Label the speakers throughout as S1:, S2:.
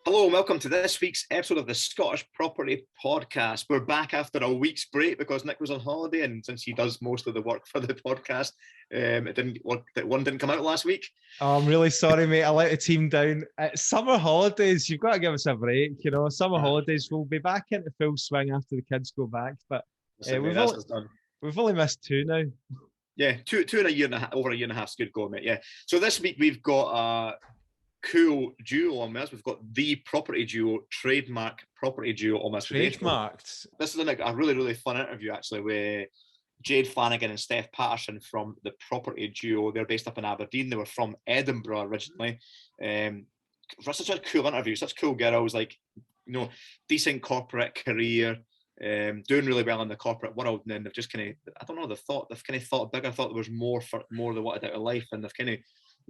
S1: Hello and welcome to this week's episode of the Scottish Property Podcast. We're back after a week's break because Nick was on holiday, and since he does most of the work for the podcast, it didn't work. That one didn't come out last week.
S2: Oh, I'm really sorry, mate. I let the team down. It's summer holidays. You've got to give us a break. You know, summer holidays. We'll be back into full swing after the kids go back. But we've only missed two now.
S1: Yeah, two in a year and a half. Over a year and a half's good go, mate. Yeah. So this week we've got a cool duo on us. We've got the property duo, trademark property duo on us.
S2: Trademarked.
S1: This is a really fun interview actually with Jade Flannigan and Stef Paterson from the property duo. They're based up in Aberdeen. They were from Edinburgh originally. For such a cool interview, such cool girls, like, you know, decent corporate career, doing really well in the corporate world, and then they've just kind of, I don't know, they've kind of thought bigger, thought there was more they wanted out of life, and they've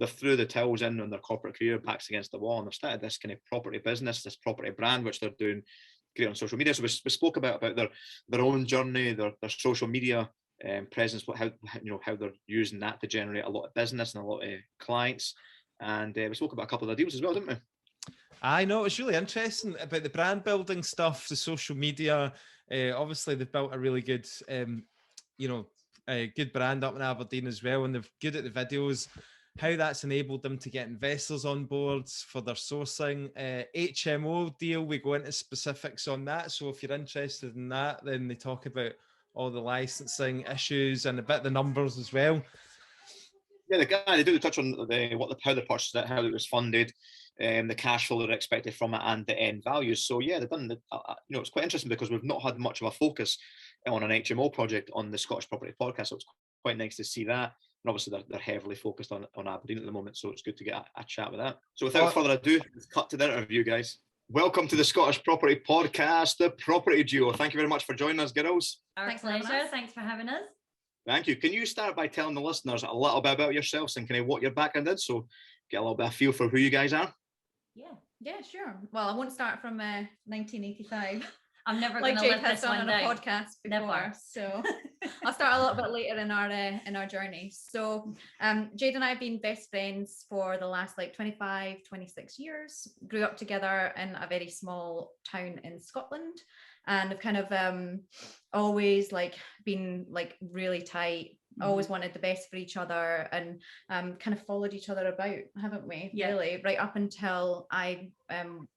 S1: threw the towels in on their corporate career, backs against the wall, and they've started this kind of property business, this property brand, which they're doing great on social media. So we spoke about their own journey, their social media presence, how they're using that to generate a lot of business and a lot of clients. And we spoke about a couple of the deals as well, didn't we?
S2: I know, it's really interesting about the brand building stuff, the social media. Obviously, they've built a really good, good brand up in Aberdeen as well, and they're good at the videos. How that's enabled them to get investors on board for their sourcing. HMO deal, we go into specifics on that. So if you're interested in that, then they talk about all the licensing issues and a bit of the numbers as well.
S1: Yeah, they do touch on how they purchased it, how it was funded, the cash flow they're expected from it, and the end values. So yeah, they've done. It's quite interesting because we've not had much of a focus on an HMO project on the Scottish Property Podcast. So it's quite nice to see that. And obviously they're heavily focused on Aberdeen at the moment, so it's good to get a chat with that. So without further ado, let's cut to the interview, guys. Welcome to the Scottish Property Podcast, the Property Duo. Thank you very much for joining us, girls.
S3: Our pleasure. Thanks for having us.
S1: Thank you. Can you start by telling the listeners a little bit about yourselves and kind of what your background is, so get a little bit of feel for who you guys are?
S3: Yeah, sure. Well, I won't start from 1985.
S4: I'm never
S3: like
S4: going to
S3: Jade
S4: let
S3: has
S4: this
S3: done
S4: one
S3: on a
S4: down.
S3: podcast before,
S4: Never.
S3: So I'll start a little bit later in our journey. So Jade and I have been best friends for the last 25, 26 years. Grew up together in a very small town in Scotland, and have kind of always been really tight. Always wanted the best for each other, and kind of followed each other about, haven't we?
S4: Yeah.
S3: Really, right up until I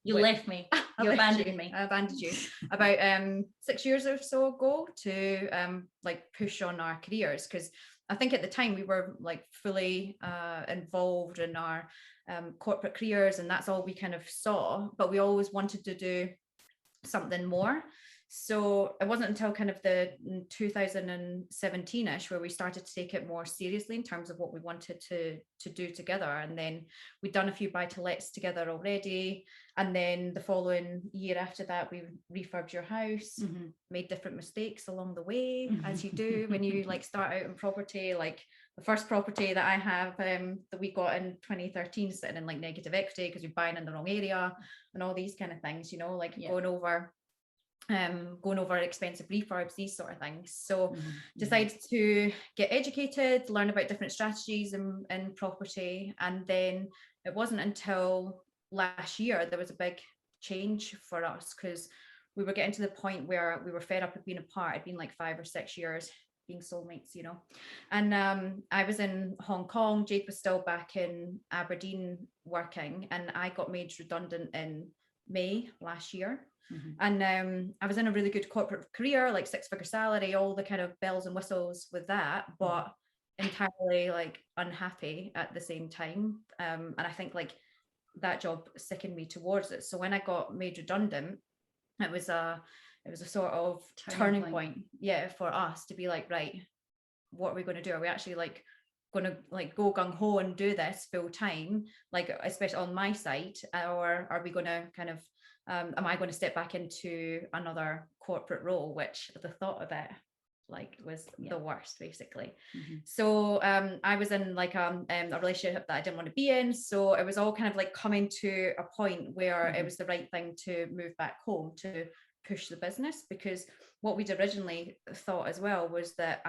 S4: you left me. You abandoned me.
S3: I abandoned you about 6 years or so ago to push on our careers, because I think at the time we were fully involved in our corporate careers, and that's all we kind of saw, but we always wanted to do something more. So it wasn't until kind of the 2017-ish where we started to take it more seriously in terms of what we wanted to do together. And then we'd done a few buy-to-lets together already. And then the following year after that, we refurbed your house, made different mistakes along the way, as you do when you start out in property. The first property that I have that we got in 2013 sitting in negative equity because you're buying in the wrong area and all these kind of things, going over expensive refurbs, these sort of things. So decided to get educated, learn about different strategies in property. And then it wasn't until last year there was a big change for us, because we were getting to the point where we were fed up of being apart. It'd been 5 or 6 years being soulmates, and I was in Hong Kong, Jade was still back in Aberdeen working, and I got made redundant in May last year. And I was in a really good corporate career, 6-figure salary, all the kind of bells and whistles with that, but entirely unhappy at the same time. And I think that job sickened me towards it. So when I got made redundant, it was a sort of turning point, for us to be right, what are we going to do? Are we actually going to go gung-ho and do this full time, especially on my side, or are we going to kind of am I going to step back into another corporate role, which the thought of it was the worst, basically. So I was in a relationship that I didn't want to be in, so it was all kind of coming to a point where it was the right thing to move back home to push the business, because what we'd originally thought as well was that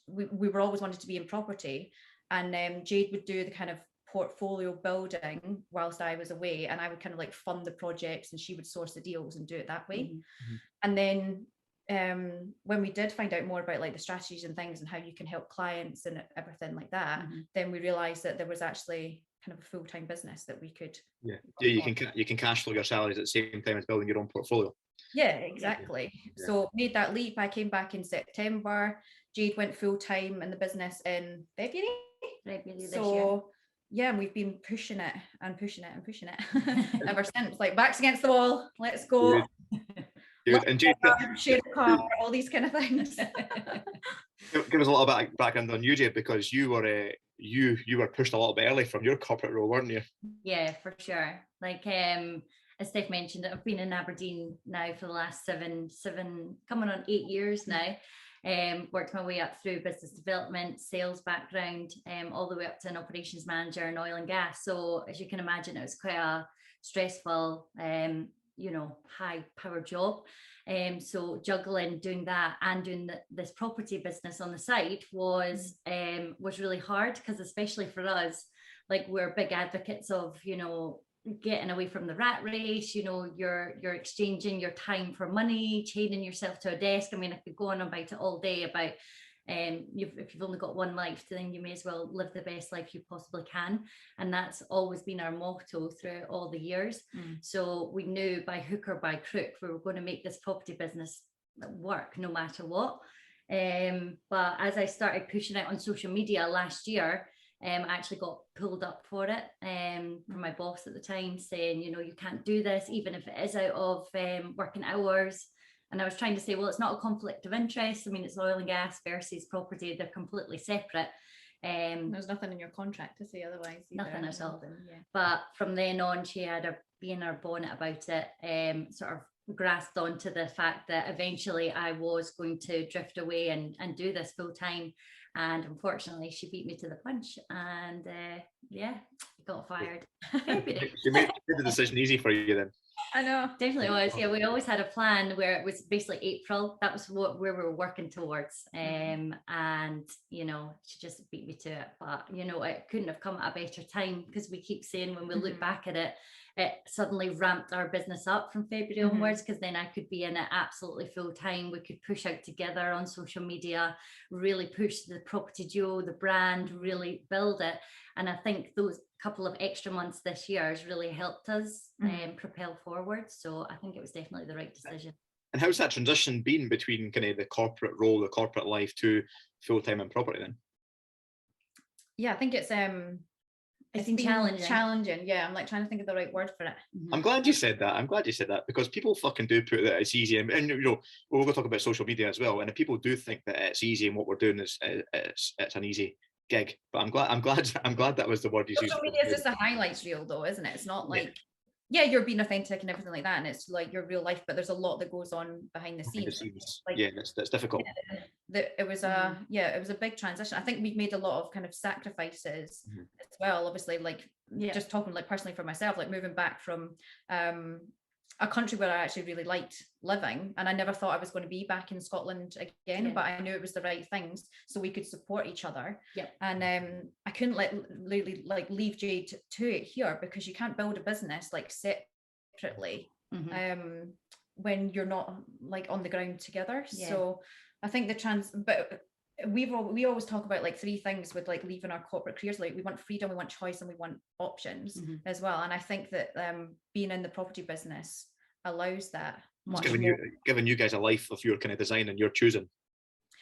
S3: we were always wanted to be in property, and Jade would do the kind of portfolio building whilst I was away, and I would kind of like fund the projects and she would source the deals and do it that way. And then when we did find out more about like the strategies and things and how you can help clients and everything like that, then we realized that there was actually kind of a full-time business that we could
S1: you can cash flow your salaries at the same time as building your own portfolio.
S3: Exactly. So made that leap. I came back in September. Jade went full-time in the business in February
S4: this year.
S3: Yeah, and we've been pushing it and pushing it and pushing it ever since. Like, backs against the wall, let's go.
S1: Good. And Jade,
S3: share the car, all these kind of things.
S1: give us a little bit of background on you, Jade, because you were you were pushed a little bit early from your corporate role, weren't you?
S4: Yeah, for sure. Like as Steph mentioned, I've been in Aberdeen now for the last seven coming on 8 years now. Worked my way up through business development, sales background, all the way up to an operations manager in oil and gas. So as you can imagine, it was quite a stressful, high power job. So juggling doing that and doing this property business on the side was really hard, because especially for us, like, we're big advocates of, getting away from the rat race. You're exchanging your time for money, chaining yourself to a desk. I mean, I could go on about it all day about if you've only got one life, then you may as well live the best life you possibly can. And that's always been our motto throughout all the years. So we knew by hook or by crook we were going to make this property business work no matter what. But as I started pushing it on social media last year, I actually got pulled up for it from my boss at the time, saying, you can't do this, even if it is out of working hours. And I was trying to say, well, it's not a conflict of interest. I mean, it's oil and gas versus property. They're completely separate.
S3: There's nothing in your contract to say otherwise.
S4: Nothing at all. But from then on, she had a bee in her bonnet about it, sort of grasped onto the fact that eventually I was going to drift away and do this full time. And unfortunately, she beat me to the punch, and got fired.
S1: She made the decision easy for you then.
S3: I know.
S4: Definitely was. Yeah, we always had a plan where it was basically April. That was where we were working towards. And she just beat me to it. But it couldn't have come at a better time, because we keep saying, when we look back at it, it suddenly ramped our business up from February onwards, because then I could be in it absolutely full time. We could push out together on social media, really push the property duo, the brand, really build it. And I think those couple of extra months this year has really helped us propel forward. So I think it was definitely the right decision.
S1: And how's that transition been between kind of the corporate role, the corporate life, to full-time and property then?
S3: Yeah, I think it's been challenging. Yeah, I'm like trying to think of the right word for it.
S1: I'm glad you said that, because people fucking do put that it's easy, and we're going to talk about social media as well. And if people do think that it's easy and what we're doing is it's an easy gig, but I'm glad that was the word you used.
S3: Social media is just a highlights reel, though, isn't it? It's not like you're being authentic and everything like that, and it's like your real life, but there's a lot that goes on behind the scenes.
S1: Like, that's difficult.
S3: It was a big transition. I think we've made a lot of kind of sacrifices as well. Obviously, just talking like personally for myself, like moving back from a country where I actually really liked living, and I never thought I was going to be back in Scotland again, but I knew it was the right things so we could support each other. And I couldn't leave Jade to it here, because you can't build a business like separately when you're not like on the ground together. So I think but we always talk about like three things with like leaving our corporate careers. Like, we want freedom, we want choice, and we want options as well. And I think that being in the property business allows that.
S1: It's giving you guys a life of your kind of design and your choosing.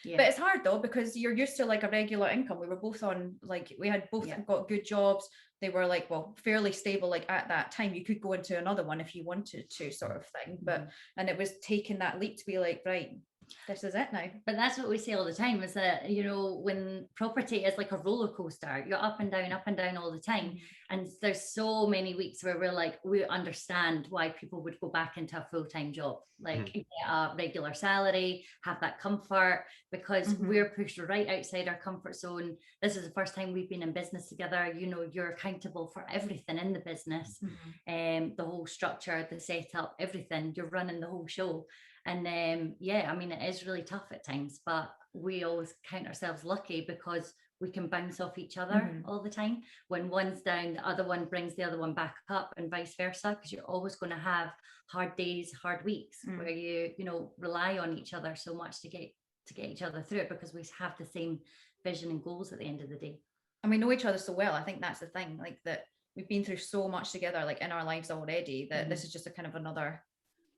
S3: But it's hard though, because you're used to like a regular income. We were both on we had both got good jobs. They were like, well, fairly stable. Like at that time, you could go into another one if you wanted to, sort of thing. But and it was taking that leap to be like, right, this is it now.
S4: But that's what we say all the time, is that when property is like a roller coaster, you're up and down all the time. And there's so many weeks where we're like, we understand why people would go back into a full-time job, like get a regular salary, have that comfort, because we're pushed right outside our comfort zone. This is the first time we've been in business together. You're accountable for everything in the business, the whole structure, the setup, everything. You're running the whole show. And I mean, it is really tough at times, but we always count ourselves lucky, because we can bounce off each other all the time. When one's down, the other one brings the other one back up, and vice versa, because you're always going to have hard days, hard weeks where you know, rely on each other so much to get each other through it, because we have the same vision and goals at the end of the day.
S3: And we know each other so well. I think that's the thing, like that we've been through so much together, like in our lives already, that this is just a kind of another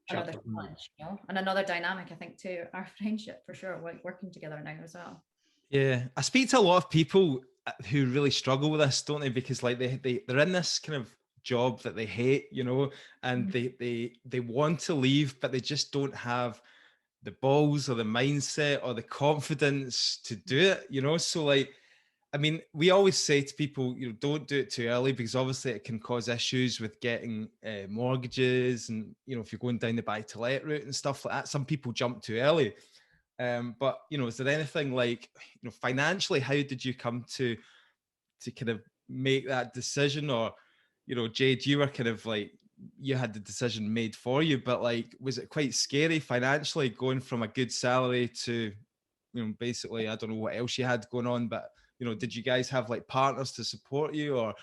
S3: touch, you know, and another dynamic, I think, to our friendship for sure, like working together now as well.
S2: Yeah, I speak to a lot of people who really struggle with this, don't they? Because like they're in this kind of job that they hate, you know, and they want to leave, but they just don't have the balls or the mindset or the confidence to do it, you know. So like, I mean, we always say to people, you know, don't do it too early, because obviously it can cause issues with getting mortgages, and you know, if you're going down the buy-to-let route and stuff like that, some people jump too early. But you know, is there anything like, you know, financially, how did you come to kind of make that decision? Or, you know, Jade, you were kind of like, you had the decision made for you, but like, was it quite scary financially going from a good salary to, you know, basically, I don't know what else you had going on, but you know, did you guys have like partners to support you, or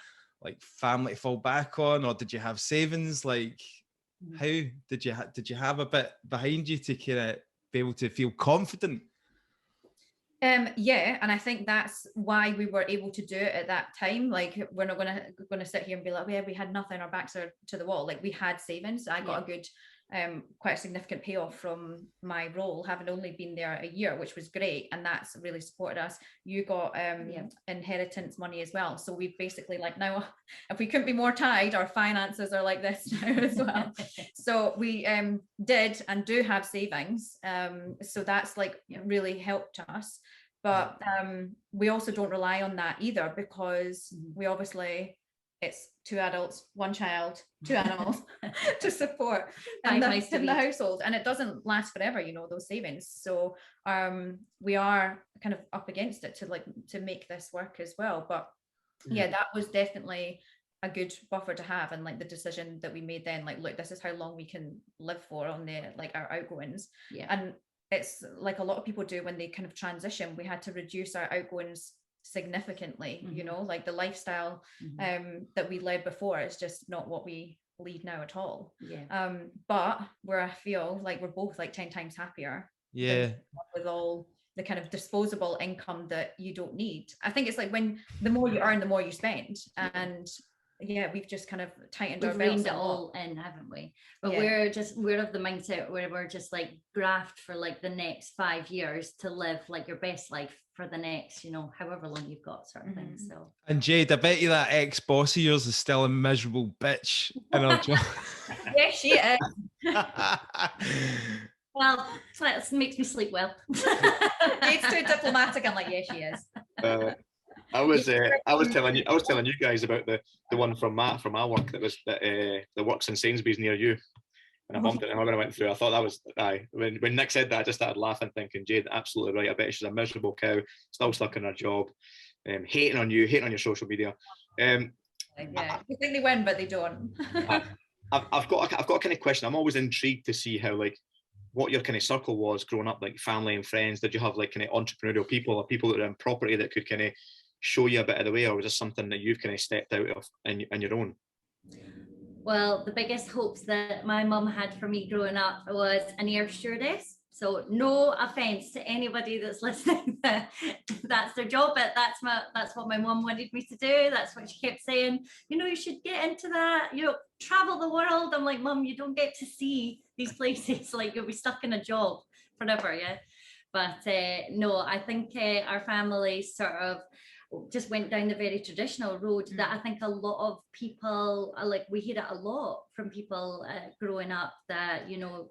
S2: like family to fall back on, or did you have savings? Like, how did you have a bit behind you to kind of be able to feel confident?
S3: Yeah, and I think that's why we were able to do it at that time. Like, we're not gonna sit here and be like, yeah, we had nothing, our backs are to the wall. Like, we had savings. I got a good quite a significant payoff from my role, having only been there a year, which was great, and that's really supported us. You got inheritance money as well, so we've basically, like, now if we couldn't be more tied, our finances are like this now as well. So we did and do have savings, so that's like really helped us. But we also don't rely on that either, because we obviously, it's 2 adults, 1 child, 2 animals to support in the household, and it doesn't last forever, you know, those savings. So we are kind of up against it to make this work as well. But yeah, that was definitely a good buffer to have, and like the decision that we made then, like, look, this is how long we can live for on the, like, our outgoings. And it's like a lot of people do when they kind of transition. We had to reduce our outgoings significantly, you know, like the lifestyle that we led before is just not what we lead now at all. But where I feel like we're both like 10 times happier with all the kind of disposable income that you don't need. I think it's like, when the more you earn, the more you spend, and we've just kind of tightened our belts
S4: it all in, haven't we? But we're of the mindset where we're just like graft for like the next 5 years to live like your best life for the next, you know, however long you've got, sort of thing. So, and
S2: Jade, I bet you that ex-boss of yours is still a miserable bitch in her job.
S3: Yeah, she is.
S4: Well, that makes me sleep well.
S3: Jade's too diplomatic. I'm like, yeah, she is.
S1: I was telling you guys about the one from Matt from our work that works in Sainsbury's near you. And I bumped it, and when I went through, I thought that was when Nick said that, I just started laughing, thinking, Jade, absolutely right. I bet she's a miserable cow, still stuck in her job, hating on your social media.
S3: You think they win, but they don't.
S1: I've got a kind of question. I'm always intrigued to see how, like, what your kind of circle was growing up, like family and friends. Did you have like kind of entrepreneurial people, or people that are in property that could kind of show you a bit of the way, or was this something that you've kind of stepped out of in your own?
S4: Well, the biggest hopes that my mum had for me growing up was an air stewardess. So no offense to anybody that's listening, that's their job, but that's what my mum wanted me to do. That's what she kept saying, you know, you should get into that, you know, travel the world. I'm like, Mum, you don't get to see these places, like you'll be stuck in a job forever. But no, I think our family sort of just went down the very traditional road that I think a lot of people, like, we hear it a lot from people growing up, that, you know,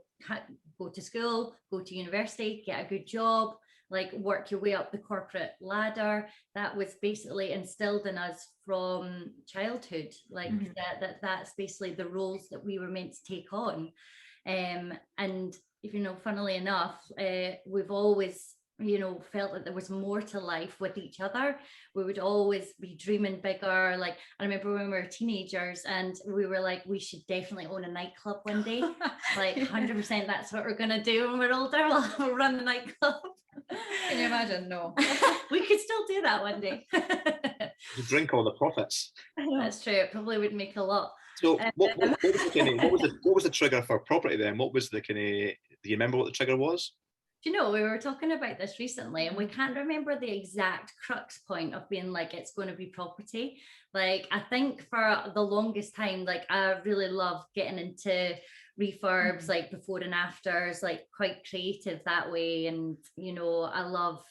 S4: go to school, go to university, get a good job, like work your way up the corporate ladder. That was basically instilled in us from childhood, like that's basically the roles that we were meant to take on. And if you know, funnily enough, we've always, you know, felt that there was more to life with each other. We would always be dreaming bigger. Like, I remember when we were teenagers and we were like, we should definitely own a nightclub one day. Like 100%, that's what we're gonna do when we're older. We'll run the nightclub.
S3: Can you imagine? No.
S4: We could still do that one day.
S1: You drink all the profits.
S4: That's true. It probably would make a lot.
S1: So what was the trigger for property then? What was the kind of, do you remember what the trigger was?
S4: Do you know, we were talking about this recently and we can't remember the exact crux point of being like, it's going to be property. Like, I think for the longest time, like I really love getting into refurbs, like before and afters, like quite creative that way. And, you know, I love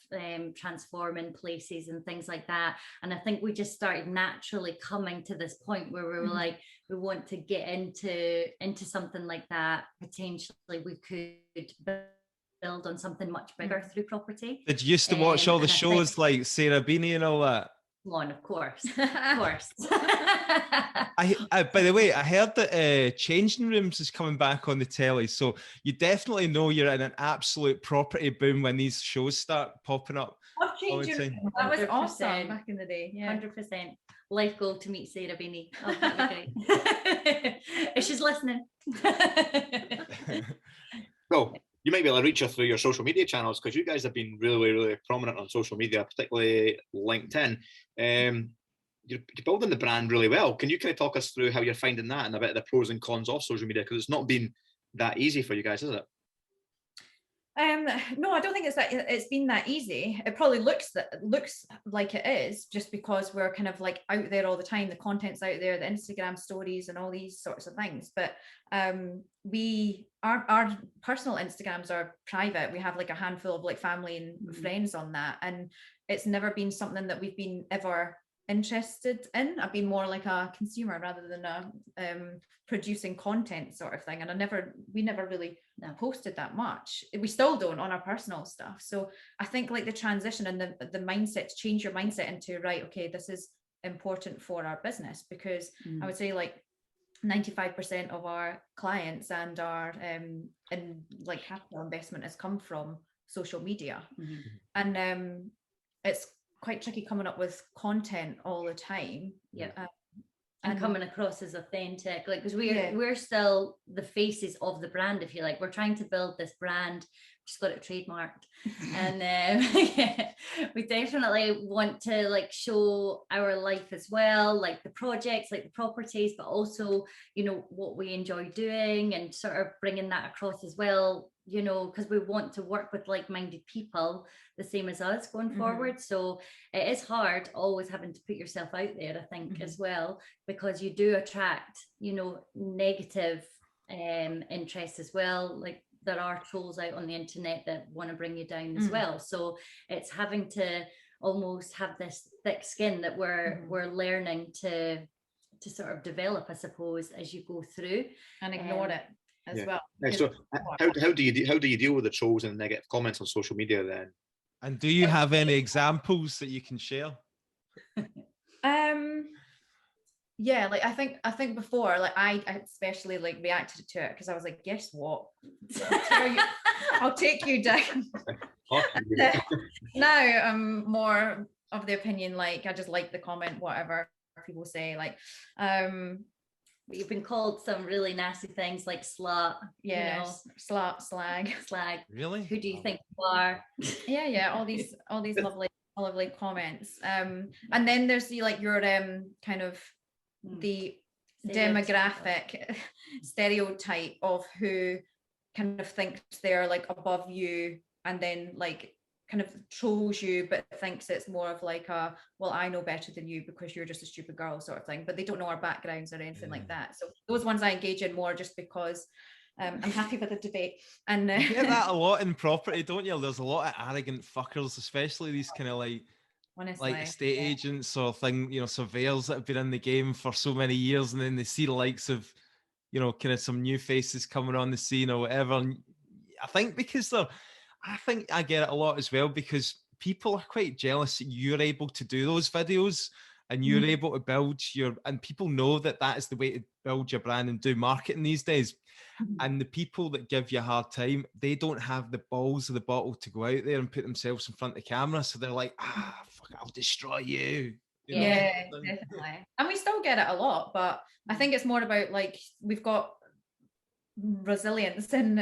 S4: transforming places and things like that. And I think we just started naturally coming to this point where we were like, we want to get into something like that. Potentially we could build on something much bigger through property.
S2: Did you used to watch all the shows like Sarah Beanie and all that?
S4: One, of course, of course.
S2: I by the way, I heard that Changing Rooms is coming back on the telly, so you definitely know you're in an absolute property boom when these shows start popping up.
S3: That was awesome back in the day. Yeah,
S4: 100%. Life goal to meet Sarah Beanie. Oh, that'd be great. If she's listening.
S1: Well, you might be able to reach her through your social media channels, because you guys have been really, really prominent on social media, particularly LinkedIn. You're building the brand really well. Can you kind of talk us through how you're finding that and a bit of the pros and cons of social media? Because it's not been that easy for you guys, is it?
S3: No, I don't think it's been that easy. It probably looks like it is, just because we're kind of like out there all the time. The content's out there, the Instagram stories and all these sorts of things. But our personal Instagrams are private. We have like a handful of like family and friends on that, and it's never been something that we've been ever interested in. I've been more like a consumer rather than a producing content sort of thing, and we never really posted that much. We still don't on our personal stuff. So I think like the transition and the mindset, to change your mindset into, right, okay, this is important for our business, because I would say like 95% of our clients and our and like capital investment has come from social media. And it's quite tricky coming up with content all the time. And
S4: coming across as authentic, like, because we're still the faces of the brand, if you like. We're trying to build this brand, just got it trademarked, and we definitely want to like show our life as well, like the projects, like the properties, but also, you know, what we enjoy doing, and sort of bringing that across as well, you know, because we want to work with like-minded people the same as us going forward. So it is hard always having to put yourself out there, I think, as well, because you do attract, you know, negative interest as well. Like, there are trolls out on the internet that want to bring you down as well. So it's having to almost have this thick skin that we're learning to sort of develop, I suppose, as you go through,
S3: and ignore it as well.
S1: So how do you deal with the trolls and negative comments on social media then?
S2: And do you have any examples that you can share?
S3: Yeah, like I think before, like I especially like reacted to it, because I was like, guess what? I'll take you down. Now I'm more of the opinion, like I just like the comment, whatever people say, like
S4: you've been called some really nasty things like slut,
S3: yeah,
S4: you know,
S3: slut, slag.
S2: Really?
S4: Who do you think you are?
S3: Yeah, all these lovely comments. And then there's the like your kind of the demographic stereotype of who kind of thinks they're like above you, and then like kind of trolls you, but thinks it's more of like a, well, I know better than you because you're just a stupid girl sort of thing, but they don't know our backgrounds or anything like that. So those ones I engage in more just because I'm happy with the debate. And
S2: you get that a lot in property, don't you? There's a lot of arrogant fuckers, especially these kind of like, honestly, like estate agents or surveyors that have been in the game for so many years, and then they see the likes of, you know, kind of some new faces coming on the scene or whatever. And I think I think I get it a lot as well, because people are quite jealous that you're able to do those videos and you're able to build and people know that is the way to build your brand and do marketing these days. And the people that give you a hard time, they don't have the balls of the bottle to go out there and put themselves in front of the camera. So they're like, fuck, I'll destroy you.
S3: Yeah, definitely. And we still get it a lot, but I think it's more about like, we've got resilience in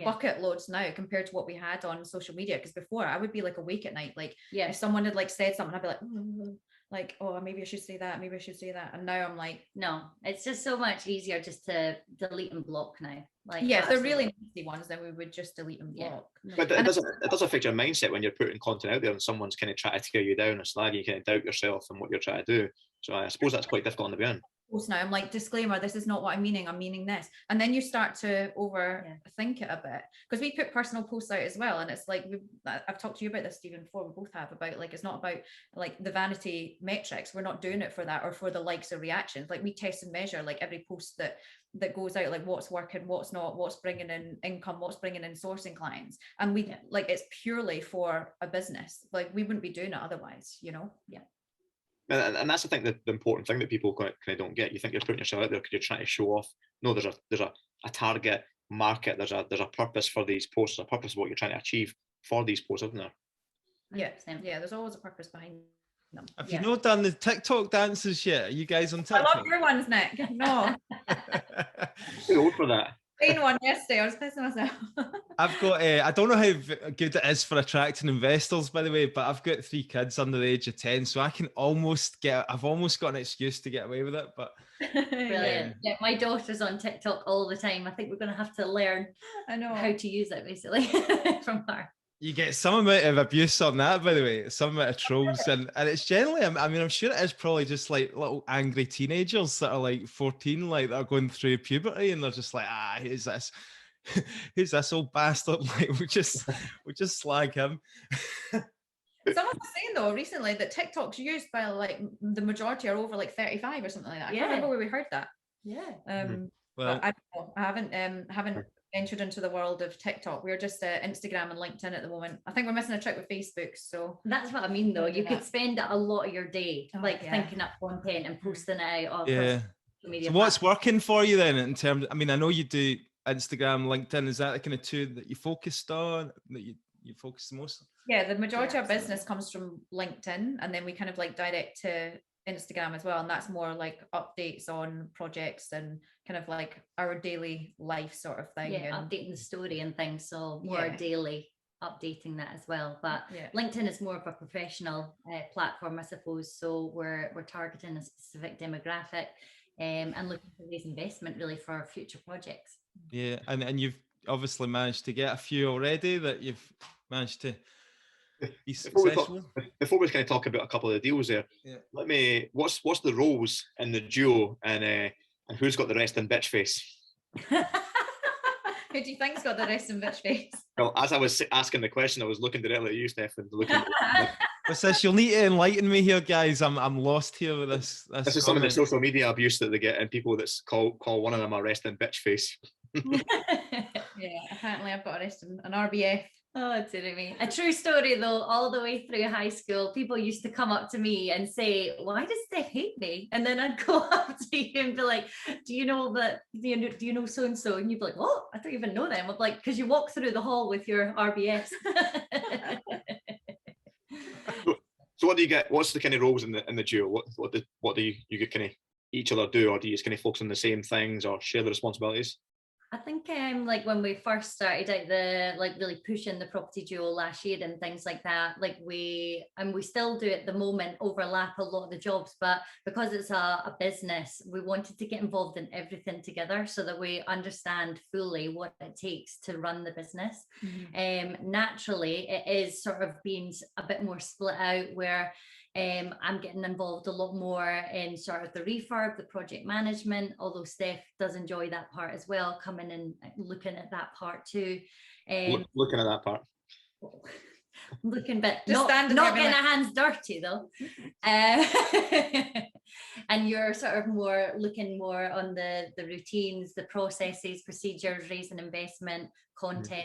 S3: bucket loads now compared to what we had on social media. Because before I would be like awake at night, like if someone had like said something, I'd be like, oh, maybe I should say that, maybe I should say that. And now I'm like,
S4: no, it's just so much easier just to delete and block now. Like,
S3: if they're really nasty ones, then we would just delete and block.
S1: But it does affect your mindset when you're putting content out there and someone's kind of trying to tear you down or slag you, kind of doubt yourself and what you're trying to do. So I suppose that's quite difficult in the beginning.
S3: Now I'm like, disclaimer, this is not what I'm meaning this. And then you start to overthink it a bit, because we put personal posts out as well, and it's like, I've talked to you about this, Stephen, before. We both have, about like, it's not about like the vanity metrics. We're not doing it for that or for the likes or reactions. Like, we test and measure like every post that goes out, like what's working, what's not, what's bringing in income, what's bringing in sourcing clients. And we like, it's purely for a business. Like, we wouldn't be doing it otherwise, you know?
S1: And that's, I think, the important thing that people kind of don't get. You think you're putting yourself out there because you're trying to show off. No, there's a target market. There's a purpose for these posts. A purpose of what you're trying to achieve for these posts, isn't there?
S3: Yeah. There's always a purpose behind them.
S2: Have you not done the TikTok dances yet? Are you guys on TikTok?
S3: I love your ones, Nick. No.
S1: Too old for that.
S3: One yesterday, I was pissing myself.
S2: I've got I don't know how good it is for attracting investors, by the way, but I've got 3 kids under the age of 10, so I've almost got an excuse to get away with it. But
S4: brilliant. Yeah, my daughter's on TikTok all the time. I think we're going to have to learn how to use it, basically, from her.
S2: You get some amount of abuse on that, by the way, some amount of trolls, and it's generally, I mean, I'm sure it is probably just like little angry teenagers that are like 14, like that are going through puberty, and they're just like, who's this? Who's this old bastard? Like, we just slag him.
S3: Someone was saying though recently that TikTok's used by like the majority are over like 35 or something like that. I can't remember where we heard that. Well, I don't know. I haven't entered into the world of TikTok. We're just Instagram and LinkedIn at the moment. I think we're missing a trick with Facebook. So
S4: that's what I mean, though. You could spend a lot of your day thinking up content and posting it out.
S2: So what's working for you then in terms? I mean, I know you do Instagram, LinkedIn. Is that the kind of two that you focused on, that you focus the most on?
S3: Yeah, the majority of business comes from LinkedIn, and then we kind of like direct to Instagram as well, and that's more like updates on projects and kind of like our daily life sort of thing.
S4: And updating the story and things, so more daily updating that as well. But LinkedIn is more of a professional platform, I suppose, so we're targeting a specific demographic and looking to raise investment really for our future projects.
S2: And you've obviously managed to get a few already that you've managed to be successful.
S1: Before we kind of talk about a couple of the deals there, what's the roles in the duo, and who's got the resting bitch face?
S3: Who do you think's got the resting bitch face?
S1: Well, as I was asking the question, I was looking directly at you, Stef, and looking.
S2: What's this? You'll need to enlighten me here, guys. I'm lost here with this.
S1: This is some of the social media abuse that they get, and people that call one of them a resting bitch face.
S3: Apparently I've got an RBF.
S4: Oh, that's what I mean. A true story though, all the way through high school, people used to come up to me and say, why does Stef hate me? And then I'd go up to you and be like, do you know so-and-so? And you'd be like, what? I don't even know them. I'm like, because you walk through the hall with your RBS.
S1: So what do you get? What's the kind of roles in the duo? What do you kind of each other do, or do you just kind of focus on the same things or share the responsibilities?
S4: I think like when we first started out really pushing the property duo last year and things like that, like we still do at the moment overlap a lot of the jobs, but because it's a business, we wanted to get involved in everything together so that we understand fully what it takes to run the business. Naturally, it is sort of being a bit more split out where I'm getting involved a lot more in sort of the refurb, the project management, although Stef does enjoy that part as well, coming and looking at that part too.
S1: Looking at that part.
S4: Looking, but not getting our hands dirty though. And you're sort of looking more on the routines, the processes, procedures, raising investment, content.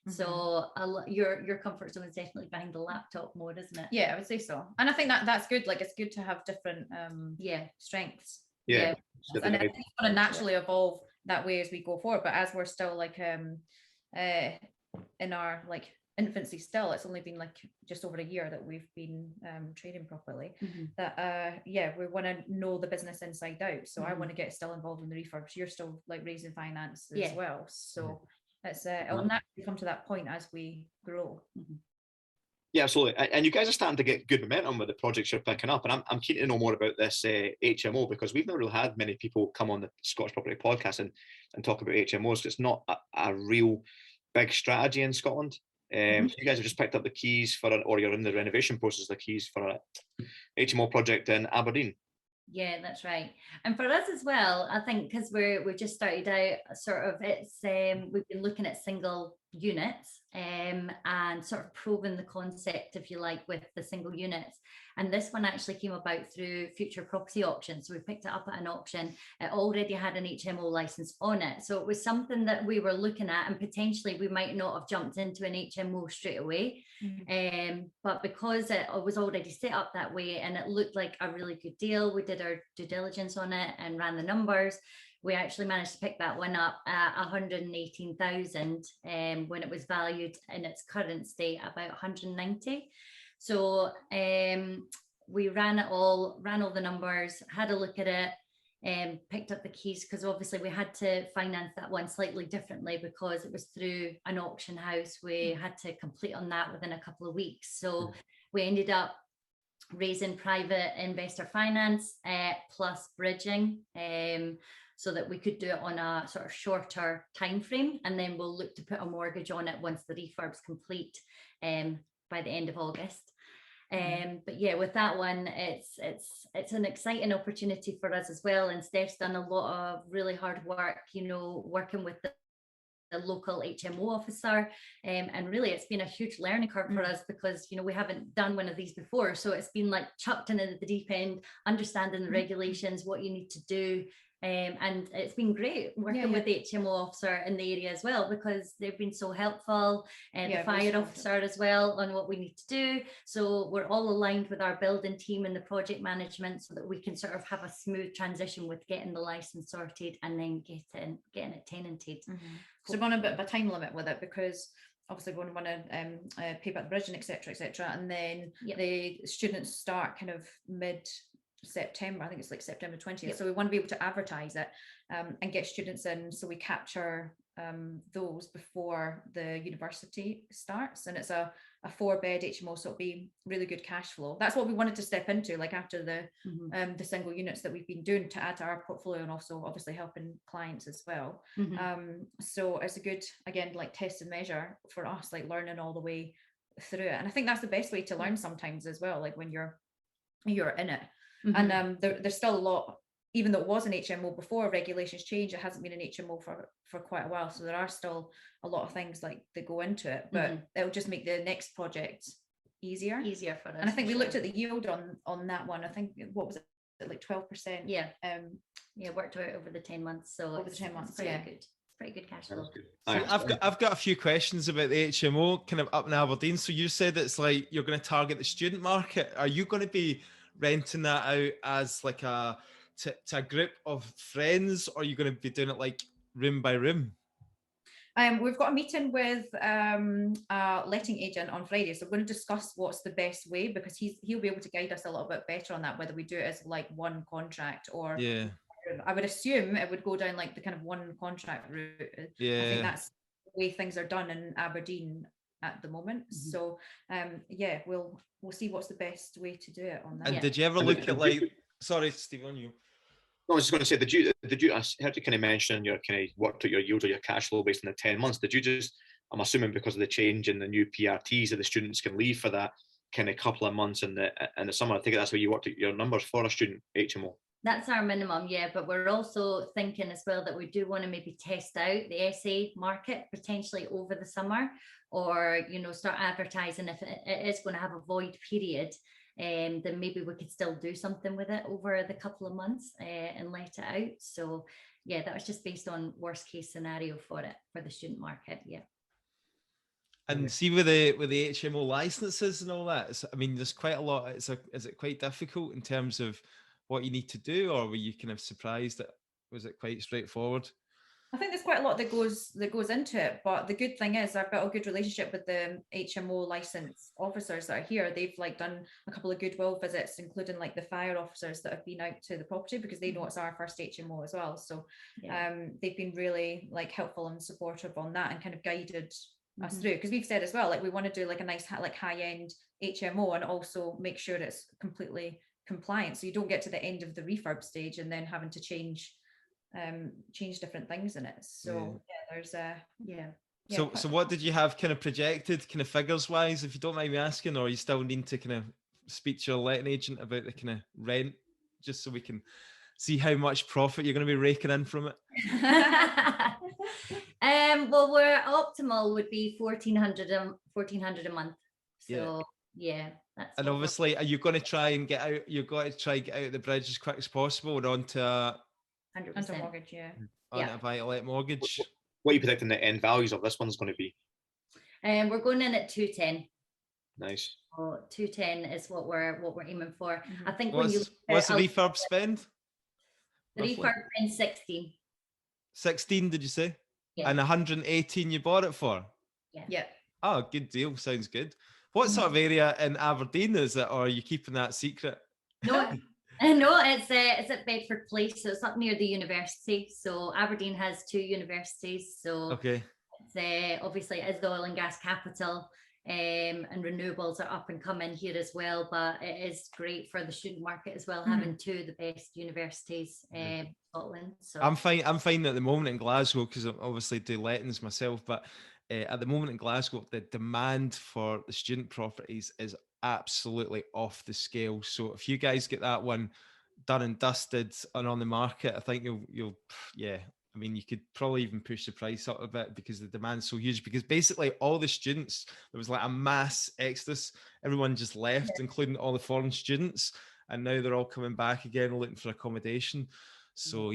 S4: So your comfort zone is definitely behind the laptop more, isn't it?
S3: Yeah, I would say so. And I think that's good. Like, it's good to have different strengths. And I think it's going to naturally evolve that way as we go forward. But as we're still like in our like infancy still. It's only been like just over a year that we've been trading properly. That we want to know the business inside out. So I want to get still involved in the refurbs. You're still like raising finance as well. So it's it'll naturally come to that point as we grow.
S1: Yeah, absolutely. And you guys are starting to get good momentum with the projects you're picking up. And I'm keen to know more about this HMO, because we've not really had many people come on the Scottish Property Podcast and talk about HMOs. It's not a real big strategy in Scotland. So you guys have just picked up the keys or you're in the renovation process, the keys for a HMO project in Aberdeen.
S4: Yeah, that's right. And for us as well, I think because we've just started out, sort of, it's we've been looking at single units and sort of probing the concept, if you like, with the single units. And this one actually came about through future property auctions. So we picked it up at an auction. It already had an HMO license on it. So it was something that we were looking at, and potentially we might not have jumped into an HMO straight away. But because it was already set up that way and it looked like a really good deal, we did our due diligence on it and ran the numbers. We actually managed to pick that one up at 118,000 when it was valued in its current state about 190. So we ran all the numbers, had a look at it, picked up the keys, because obviously we had to finance that one slightly differently because it was through an auction house. We had to complete on that within a couple of weeks. So we ended up raising private investor finance plus bridging, so that we could do it on a sort of shorter time frame, and then we'll look to put a mortgage on it once the refurb's complete by the end of August. But yeah, with that one, it's an exciting opportunity for us as well. And Steph's done a lot of really hard work, working with the local HMO officer, and really it's been a huge learning curve for us, because we haven't done one of these before. So it's been like chucked in at the deep end, understanding the regulations, what you need to do. And it's been great working with the HMO officer in the area as well, because they've been so helpful, and the fire officer as well, on what we need to do. So we're all aligned with our building team and the project management, so that we can sort of have a smooth transition with getting the license sorted and then getting it tenanted.
S3: So we're on a bit of a time limit with it, because obviously we want to pay back the bridging, etc., and then the students start kind of mid-September. I think it's like September 20th. So we want to be able to advertise it and get students in, so we capture those before the university starts. And it's a 4-bed HMO, so it'll be really good cash flow. That's what we wanted to step into, like after the single units that we've been doing, to add to our portfolio, and also obviously helping clients as well. So it's a good, again, like test and measure for us, like learning all the way through it. And I think that's the best way to learn sometimes as well, like when you're in it. And there's still a lot, even though it was an HMO before regulations change, it hasn't been an HMO for quite a while. So there are still a lot of things like that go into it, but it'll just make the next project easier for us. And I think we looked at the yield on that one. I think, what was it, like 12%?
S4: Yeah. Worked out over the 10 months. So
S3: over the 10 months,
S4: pretty good cash flow.
S2: So I've got a few questions about the HMO kind of up in Aberdeen. So you said it's like you're going to target the student market. Are you going to be renting that out as like to a group of friends, or are you going to be doing it like room by room?
S3: We've got a meeting with a letting agent on Friday, so we're going to discuss what's the best way, because he'll be able to guide us a little bit better on that, whether we do it as like one contract or I would assume it would go down like the kind of one contract route. I think that's the way things are done in Aberdeen at the moment. So we'll see what's the best way to do it on that.
S2: And did you ever look at like, sorry Steve, on you.
S1: No, I was just going to say, did you I heard you kind of mention your kind of worked out your yield or your cash flow based on the 10 months. Did you just, I'm assuming because of the change in the new PRTs, that the students can leave for that kind of couple of months in the summer? I think that's where you worked out your numbers for a student HMO.
S4: That's our minimum, but we're also thinking as well that we do want to maybe test out the SA market potentially over the summer, or start advertising if it is going to have a void period, then maybe we could still do something with it over the couple of months and let it out. So that was just based on worst case scenario for the student market.
S2: And see with the HMO licenses and all that, I mean, there's quite a lot. Is it quite difficult in terms of what you need to do, or were you kind of surprised that was it quite straightforward?
S3: I think there's quite a lot that goes into it, but the good thing is I've got a good relationship with the HMO license officers that are here. They've like done a couple of goodwill visits, including like the fire officers that have been out to the property because they know it's our first HMO as well. So they've been really like helpful and supportive on that and kind of guided us through, because we've said as well, like we want to do like a nice like high-end HMO and also make sure it's completely compliant, so you don't get to the end of the refurb stage and then having to change different things in it. So there's
S2: so what did you have kind of projected kind of figures wise, if you don't mind me asking, or you still need to kind of speak to your letting agent about the kind of rent, just so we can see how much profit you're going to be raking in from it?
S4: Well, we're optimal would be 1,400 a month. So that's.
S2: And obviously, are you going to try and get out? You've got to try and get out of the bridge as quick as possible and onto a
S4: 100%
S3: mortgage,
S2: a buy-to-let mortgage.
S1: What are you predicting the end values of this one's going to be?
S4: We're going in at 210.
S1: Nice.
S4: So 210 is what we're aiming for. I think
S2: what's the refurb spend?
S4: The refurb spend 16.
S2: 16, did you say?
S4: Yeah.
S2: And 118 you bought it for?
S3: Yeah.
S2: Oh, good deal. Sounds good. What sort of area in Aberdeen is it, or are you keeping that secret?
S4: No, it's at Bedford Place, so it's up near the university. So Aberdeen has 2 universities. So it's obviously it is the oil and gas capital, and renewables are up and coming here as well. But it is great for the student market as well, having 2 of the best universities in Scotland. So
S2: I'm fine at the moment in Glasgow, because I obviously do lettings myself, but at the moment in Glasgow, the demand for the student properties is absolutely off the scale. So if you guys get that one done and dusted and on the market, I think you'll I mean, you could probably even push the price up a bit because the demand's so huge. Because basically all the students, there was like a mass exodus. Everyone just left, including all the foreign students. And now they're all coming back again, looking for accommodation. So,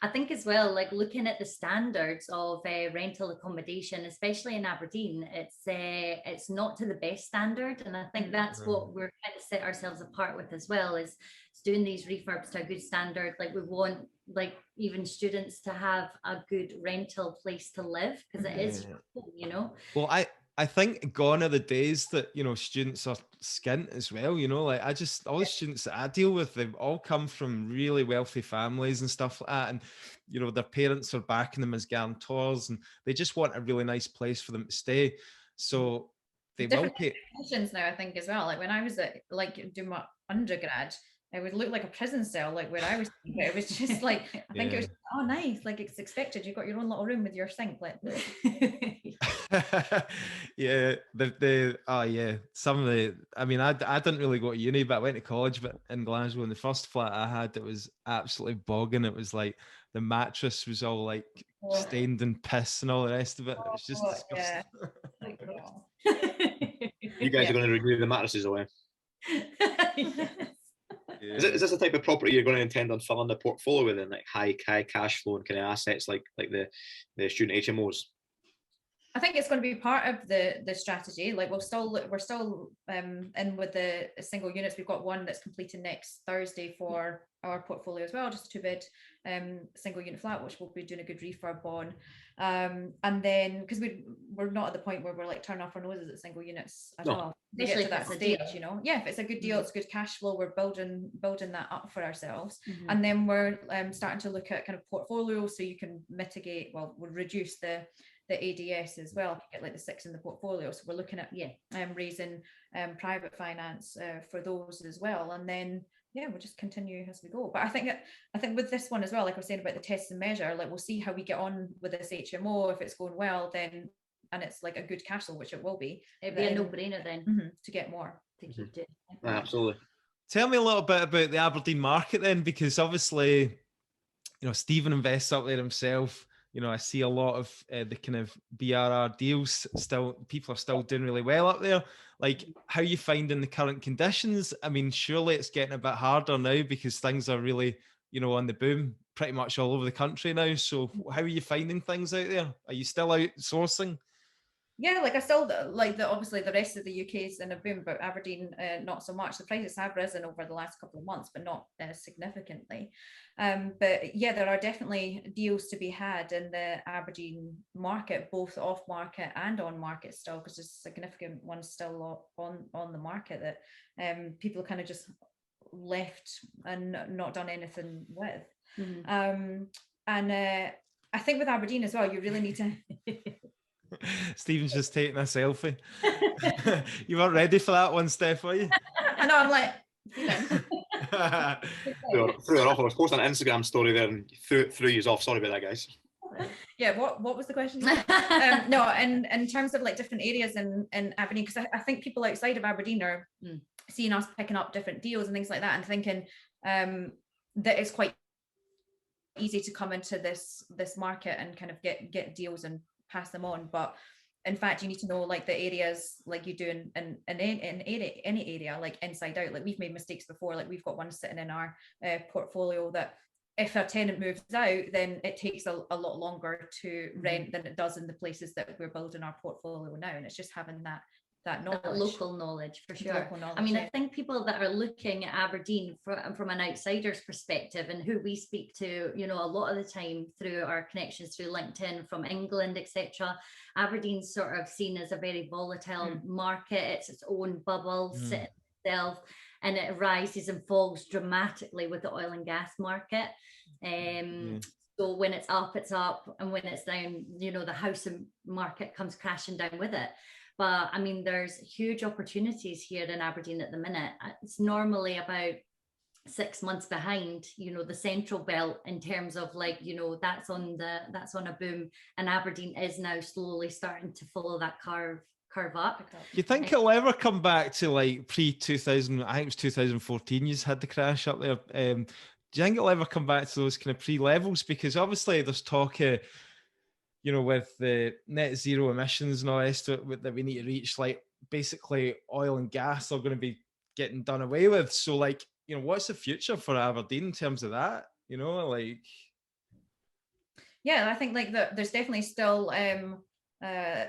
S4: I think as well, like looking at the standards of rental accommodation, especially in Aberdeen, it's not to the best standard, and I think that's what we're trying to set ourselves apart with as well, is doing these refurbs to a good standard. Like we want like even students to have a good rental place to live, because it is, you know.
S2: Well, I think gone are the days that, you know, students are skint as well, you know, like all the students that I deal with, they've all come from really wealthy families and stuff like that. And, you know, their parents are backing them as guarantors and they just want a really nice place for them to stay. So they will pay.
S3: Now, I think as well, like when I was doing my undergrad, it would look like a prison cell, like where I was. It was just like, I think it was, oh, nice. Like it's expected. You've got your own little room with your sink. Like,
S2: some of the, I mean, I didn't really go to uni, but I went to college, but in Glasgow, and the first flat I had, it was absolutely bogging. It was like the mattress was all like stained in piss and all the rest of it. It was just disgusting.
S1: You guys are going to renew the mattresses away. Is this the type of property you're going to intend on filling the portfolio with, in like high cash flow and kind of assets like the student HMOs?
S3: I think it's going to be part of the strategy. Like we're still in with the single units. We've got one that's completing next Thursday for our portfolio as well, just a 2-bed single unit flat, which we'll be doing a good refurb on. And then because we're not at the point where we're like turning off our noses at single units at all.
S4: Especially
S3: to that stage, you know. Yeah, if it's a good deal, it's good cash flow, we're building that up for ourselves. And then we're starting to look at kind of portfolio, so you can mitigate, we'll reduce the ADS as well, get like the 6 in the portfolio. So we're looking at raising private finance for those as well. And then we'll just continue as we go. But I think with this one as well, like I was saying about the test and measure, like we'll see how we get on with this HMO. If it's going well, then, and it's like a good cash flow, which it will be,
S4: it'd be a no-brainer then
S3: to get more,
S4: to keep doing.
S1: Absolutely.
S2: Tell me a little bit about the Aberdeen market then, because obviously, you know, Stephen invests up there himself. You know, I see a lot of the kind of BRR deals still, people are still doing really well up there. Like, how are you finding the current conditions? I mean, surely it's getting a bit harder now because things are really, you know, on the boom pretty much all over the country now. So how are you finding things out there? Are you still out sourcing?
S3: Yeah, like I still like obviously the rest of the UK is in a boom, but Aberdeen not so much. The prices have risen over the last couple of months, but not significantly. But yeah, there are definitely deals to be had in the Aberdeen market, both off market and on market still, because there's significant ones still on the market that people kind of just left and not done anything with. And I think with Aberdeen as well, you really need to.
S2: Stephen's just taking a selfie. You weren't ready for that one, Steph, were you?
S3: I know, I'm like,
S1: threw her off. I was posting an Instagram story there and threw you off. Sorry about that, guys.
S3: Yeah, what was the question? No, and in terms of like different areas in Aberdeen, because I think people outside of Aberdeen are seeing us picking up different deals and things like that, and thinking that it's quite easy to come into this market and kind of get deals and pass them on. But in fact, you need to know like the areas like you do in any area, like inside out. Like we've made mistakes before. Like we've got one sitting in our portfolio that if a tenant moves out, then it takes a lot longer to rent than it does in the places that we're building our portfolio now. And it's just having that knowledge.
S4: That local knowledge, for sure.
S3: Knowledge,
S4: I mean, I think people that are looking at Aberdeen from an outsider's perspective, and who we speak to, you know, a lot of the time through our connections through LinkedIn from England, etc. Aberdeen's sort of seen as a very volatile market. It's its own bubble, sitting itself, and it rises and falls dramatically with the oil and gas market. So when it's up, and when it's down, you know, the house market comes crashing down with it. But I mean, there's huge opportunities here in Aberdeen at the minute. It's normally about 6 months behind, you know, the central belt in terms of like, you know, that's on a boom, and Aberdeen is now slowly starting to follow that curve up.
S2: You think it'll ever come back to like pre-2000? I think it was 2014 you had the crash up there. Do you think it'll ever come back to those kind of pre-levels? Because obviously there's talk of, you know, with the net zero emissions and all this that we need to reach, like basically oil and gas are going to be getting done away with. So like, you know, what's the future for Aberdeen in terms of that? You know, like.
S3: Yeah, I think like there's definitely still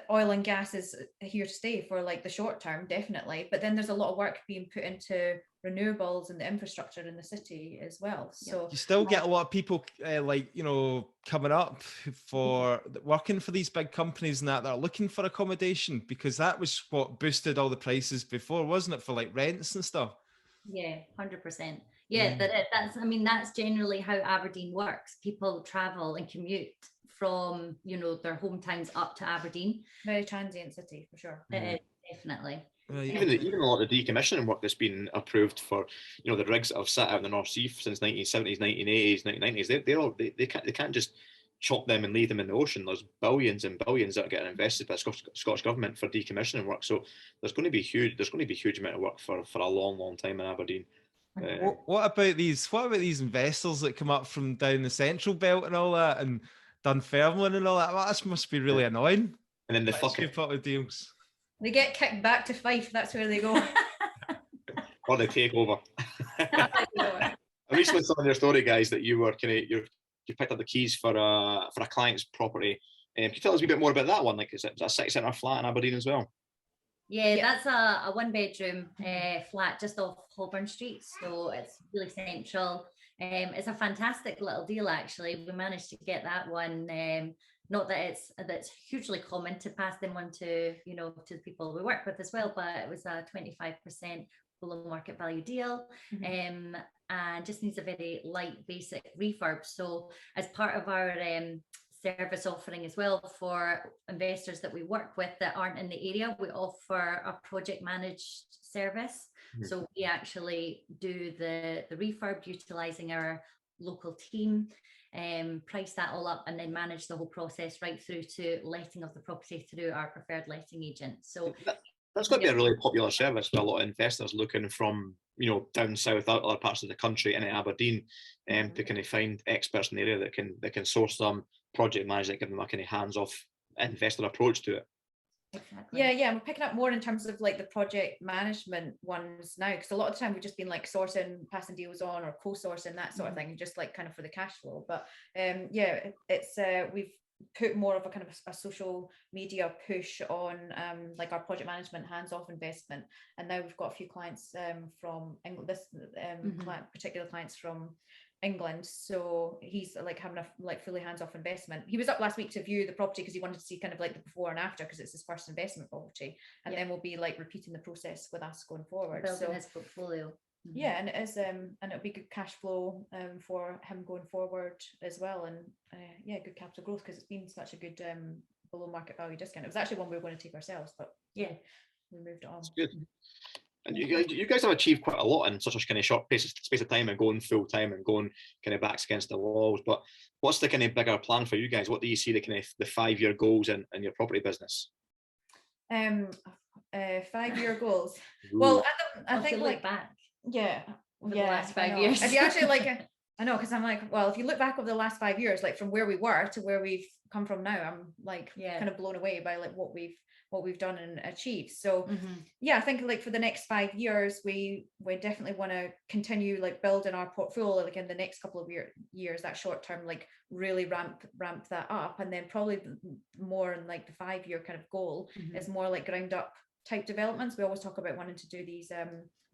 S3: oil and gas is here to stay for like the short term, definitely. But then there's a lot of work being put into renewables and the infrastructure in the city as well. So
S2: you still get a lot of people like, you know, coming up for working for these big companies and that are looking for accommodation, because that was what boosted all the prices before, wasn't it, for like rents and stuff?
S4: Yeah, 100%. Yeah, that's generally how Aberdeen works. People travel and commute from, you know, their hometowns up to Aberdeen.
S3: Very transient city for sure.
S4: Definitely.
S1: Even a lot of the decommissioning work that's been approved for, you know, the rigs that have sat out in the North Sea since 1970s, 1980s, 1990s, they can't just chop them and leave them in the ocean. There's billions and billions that are getting invested by the Scottish government for decommissioning work. So there's going to be huge amount of work for a long time in Aberdeen.
S2: What about these investors that come up from down the central belt and all that, and Dunfermline and all that? Well, that must be really annoying. And then the fucking deals.
S3: They get kicked back to Fife. That's where they go.
S1: Or they take over. I recently saw in your story, guys, that you picked up the keys for a client's property. Can you tell us a bit more about that one? Like, is it a city centre flat in Aberdeen as well?
S4: Yeah, that's a 1-bedroom flat just off Holborn Street, so it's really central. It's a fantastic little deal, actually. We managed to get that one. Not that that's hugely common to pass them on to, you know, to the people we work with as well, but it was a 25% below market value deal, and just needs a very light basic refurb. So as part of our service offering as well for investors that we work with that aren't in the area, we offer a project managed service. So we actually do the refurb utilizing our local team, price that all up, and then manage the whole process right through to letting of the property through our preferred letting agent. So
S1: that's got to be a really popular service with a lot of investors looking from, you know, down south, out other parts of the country into Aberdeen, to kind of find experts in the area that can source them, project manage it, give them a kind of hands-off investor approach to it.
S3: Exactly. Yeah, we're picking up more in terms of like the project management ones now, because a lot of the time we've just been like sourcing, passing deals on, or co-sourcing, that sort of thing, just like kind of for the cash flow. But it's put more of a kind of a social media push on like our project management hands-off investment. And now we've got a few clients from England, particular clients from England, so he's like having a like fully hands-off investment. He was up last week to view the property because he wanted to see kind of like the before and after, because it's his first investment property, and then we'll be like repeating the process with us going forward,
S4: building his portfolio.
S3: Yeah, and it is and it'll be good cash flow for him going forward as well, and yeah, good capital growth, because it's been such a good below market value discount. It was actually one we were going to take ourselves, but we moved it on.
S1: That's good. And you guys have achieved quite a lot in such a kind of short space of time, and going full time and going kind of backs against the walls. But what's the kind of bigger plan for you guys? What do you see the kind of the 5-year goals in your property business?
S3: 5-year goals.
S1: Ooh.
S3: Well, I think
S4: look back.
S3: Yeah,
S4: the last 5 years.
S3: If you actually like, I know, because I'm like, well, if you look back over the last 5 years, like from where we were to where we've come from now, I'm like kind of blown away by like what we've done and achieved. So yeah, I think like for the next 5 years, we definitely want to continue like building our portfolio, like in the next couple of years, that short term, like really ramp that up. And then probably more in like the 5-year kind of goal is more like ground up type developments. We always talk about wanting to do these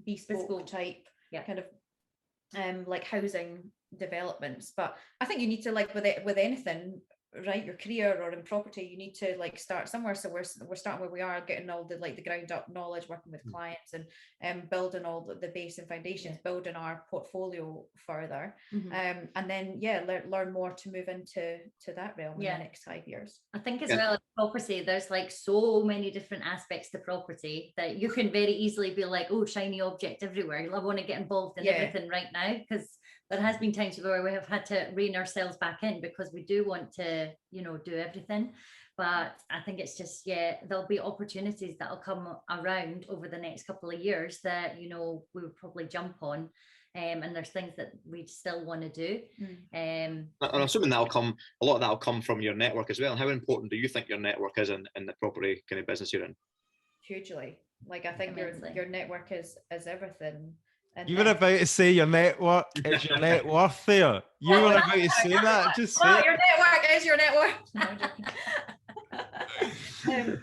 S3: bespoke type kind of like housing developments. But I think you need to, like with anything, right, your career or in property, you need to like start somewhere. So we're starting where we are, getting all the like the ground up knowledge, working with clients, and building all the base and foundations, building our portfolio further, and then learn more to move into that realm in the next 5 years.
S4: I think as well as property, there's like so many different aspects to property that you can very easily be like, oh, shiny object everywhere, I want to get involved in everything right now, because there has been times where we have had to rein ourselves back in because we do want to, do everything. But I think it's just, there'll be opportunities that'll come around over the next couple of years that, we would probably jump on. And there's things that we still want to do.
S1: And I'm assuming a lot of that'll come from your network as well. And how important do you think your network is in the property kind of business you're in?
S3: Hugely. Like, I think your network is everything.
S2: You were about to say your network is your net worth there. You were about to say that. Just say
S3: your network is your net worth. No, I'm joking.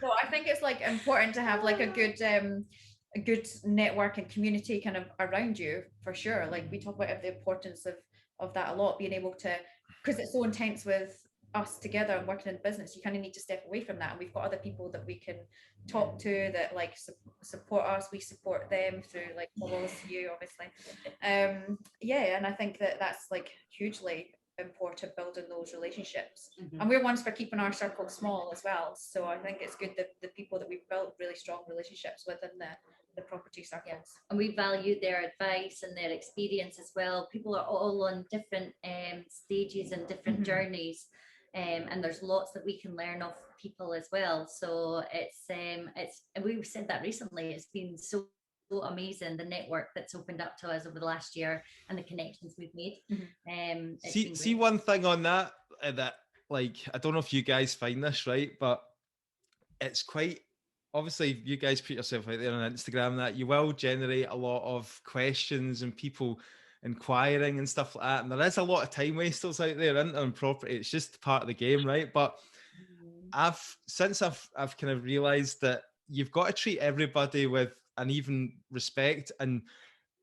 S3: So I think it's like important to have like a good network and community kind of around you, for sure. Like we talk about the importance of that a lot, being able to, because it's so intense with us together and working in business, you kind of need to step away from that, and we've got other people that we can talk to that like support us, we support them through like follows you obviously, and I think that's like hugely important, building those relationships, and we're ones for keeping our circle small as well. So I think it's good that the people that we've built really strong relationships with in the property circles,
S4: and we value their advice and their experience as well. People are all on different stages and different journeys, and there's lots that we can learn off people as well. So it's and we've said that recently, it's been so amazing, the network that's opened up to us over the last year and the connections we've made.
S2: See one thing on that like, I don't know if you guys find this, right, but it's quite obviously, you guys put yourself out there on Instagram, that you will generate a lot of questions and people inquiring and stuff like that, and there is a lot of time wasters out there in property. It's just part of the game, right? But I've kind of realized that you've got to treat everybody with an even respect, and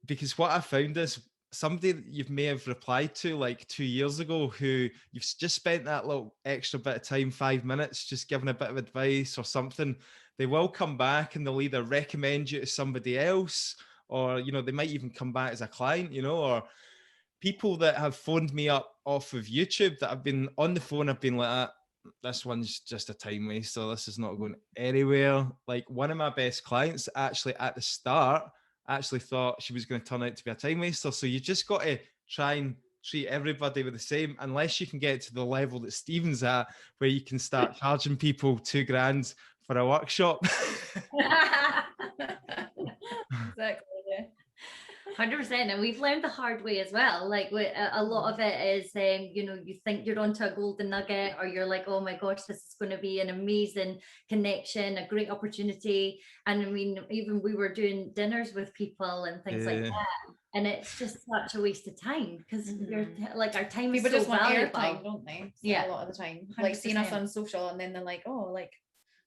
S2: because what I found is somebody that you may have replied to like 2 years ago, who you've just spent that little extra bit of time, 5 minutes, just giving a bit of advice or something, they will come back and they'll either recommend you to somebody else, or they might even come back as a client, or people that have phoned me up off of YouTube that I've been on the phone, I've been like, this one's just a time waster, this is not going anywhere. Like, one of my best clients actually at the start actually thought she was going to turn out to be a time waster. So you just got to try and treat everybody with the same, unless you can get to the level that Stephen's at, where you can start charging people $2,000 for a workshop.
S3: Exactly, yeah.
S4: 100%, and we've learned the hard way as well. Like, a lot of it is, you think you're onto a golden nugget, or you're like, oh my gosh, this is going to be an amazing connection, a great opportunity. And I mean, even we were doing dinners with people and things like that, And it's just such a waste of time because you're like, our time
S3: People
S4: is so
S3: just want
S4: valuable.
S3: airtime, don't they? So
S4: Yeah.
S3: a lot of the time, like seeing us
S4: 100%.
S3: on social, and then they're like, oh, like,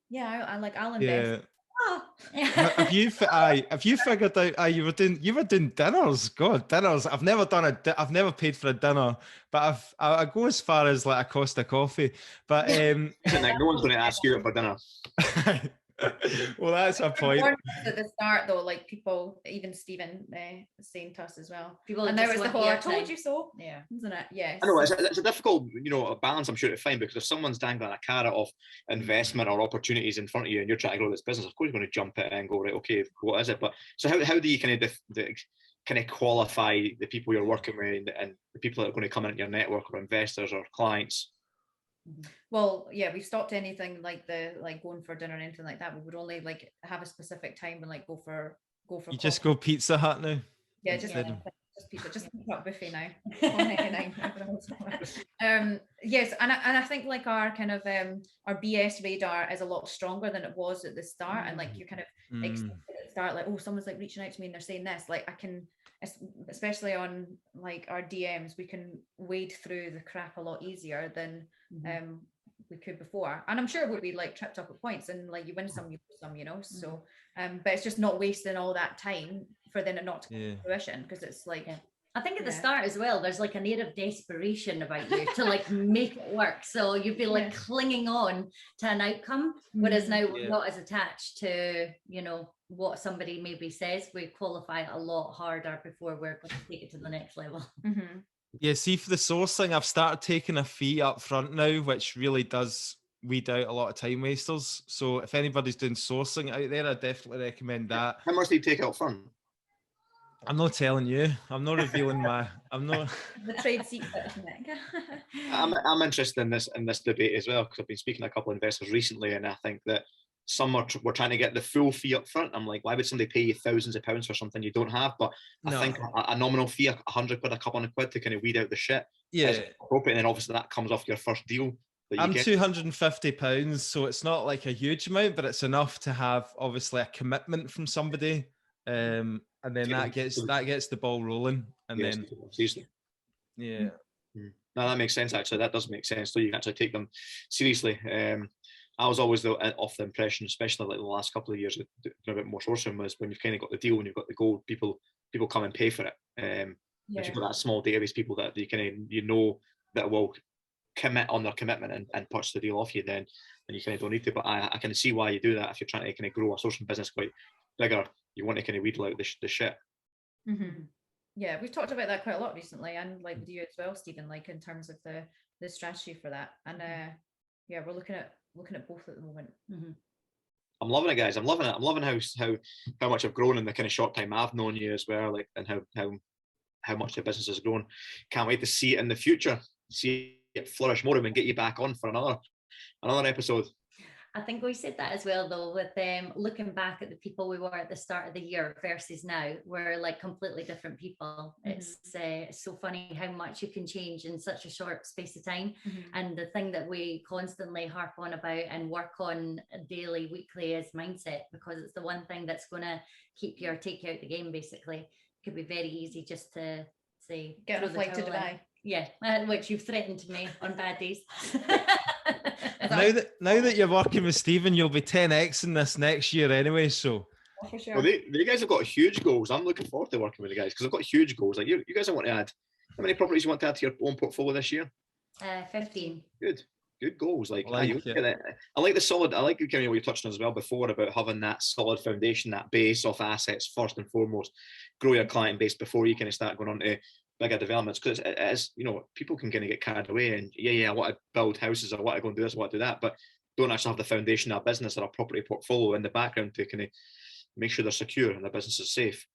S3: yeah, I'll invest.
S2: Yeah.
S3: Oh.
S2: Have you figured out you were doing dinners? God, dinners. I've never paid for a dinner, but I go as far as like a Costa coffee. But
S1: Listen, Nick, no one's going to ask you out for dinner.
S2: well, that's a point.
S3: At the start, though, like people, even Stephen, saying to us as well.
S4: People
S3: And now
S4: just
S3: it's the
S4: want
S3: whole "I
S4: airtime.
S3: told you so,"
S4: Yeah.
S3: isn't it? Yes.
S1: I know it's a difficult, balance, I'm sure, to find, because if someone's dangling a carrot of investment or opportunities in front of you and you're trying to grow this business, of course you're going to jump it and go, right, okay, what is it? But so how do you kind of qualify the people you're working with and the people that are going to come into your network, or investors or clients?
S3: Well, yeah, we've stopped anything like going for dinner or anything like that. We would only like have a specific time and like go for.
S2: You just go Pizza Hut now.
S3: Yeah, just pizza, just pizza buffet now. Yes, and I think like our kind of our BS radar is a lot stronger than it was at the start, and like you kind of expect at the start, like, oh, someone's like reaching out to me and they're saying this, like I can, especially on like our DMs, we can wade through the crap a lot easier than we could before, and I'm sure we'll be like tripped up at points, and like you win some, you lose some, so but it's just not wasting all that time for then it not to come to fruition, because it's like
S4: I think at the start as well, there's like an air of desperation about you to like make it work, so you'd be like clinging on to an outcome, whereas now we're not as attached to what somebody maybe says. We qualify it a lot harder before we're going to take it to the next level.
S2: Yeah, see, for the sourcing, I've started taking a fee up front now, which really does weed out a lot of time wasters. So if anybody's doing sourcing out there, I definitely recommend that.
S1: How much do you take out front?
S2: I'm not telling you. I'm not revealing I'm not.
S3: The trade secret.
S1: I'm interested in this debate as well, because I've been speaking to a couple of investors recently, and I think that some were trying to get the full fee up front. I'm like, why would somebody pay you thousands of pounds for something you don't have? But I think a nominal fee, £100, a couple of £100 to kind of weed out the shit, is appropriate. And then obviously that comes off your first deal.
S2: I'm £250, so it's not like a huge amount, but it's enough to have obviously a commitment from somebody, and then that gets the ball rolling, and then
S1: No, that makes sense. Actually, that does make sense. So you can actually take them seriously. I was always off the impression, especially like the last couple of years, doing a bit more sourcing, was when you've kind of got the deal and you've got the goal, people come and pay for it. If you've got that small database, people that you kind of that will commit on their commitment and purchase the deal off you, then you kind of don't need to. But I can see why you do that. If you're trying to kind of grow a sourcing business quite bigger, you want to kind of wheedle out the shit.
S3: Yeah, we've talked about that quite a lot recently, and like with you as well, Stephen, like in terms of the strategy for that. And we're looking at both at the moment.
S1: I'm loving it, guys. I'm loving it. I'm loving how much I've grown in the kind of short time I've known you as well, like, and how much the business has grown. Can't wait to see it in the future, see it flourish more, and get you back on for another episode.
S4: I think we said that as well, though, with looking back at the people we were at the start of the year versus now, we're like completely different people. It's so funny how much you can change in such a short space of time. And the thing that we constantly harp on about and work on daily, weekly is mindset, because it's the one thing that's going to keep you or take you out the game, basically. It could be very easy just to say,
S3: get on a flight to Dubai.
S4: Yeah, which you've threatened me on bad days.
S2: Now that you're working with Stephen, you'll be 10x in this next year anyway. So,
S3: for sure.
S1: Well, you guys have got huge goals. I'm looking forward to working with the guys because I've got huge goals. Like you guys, want to add. How many properties you want to add to your own portfolio this year?
S4: 15.
S1: Good goals. I like the solid. I like kind of what you touched on as well before about having that solid foundation, that base of assets first and foremost. Grow your client base before you kind of start going on to bigger developments, because it is, people can kind of get carried away and I want to build houses, I want to go and do this, I want to do that, but don't actually have the foundation of a business or a property portfolio in the background to kind of make sure they're secure and the business is safe.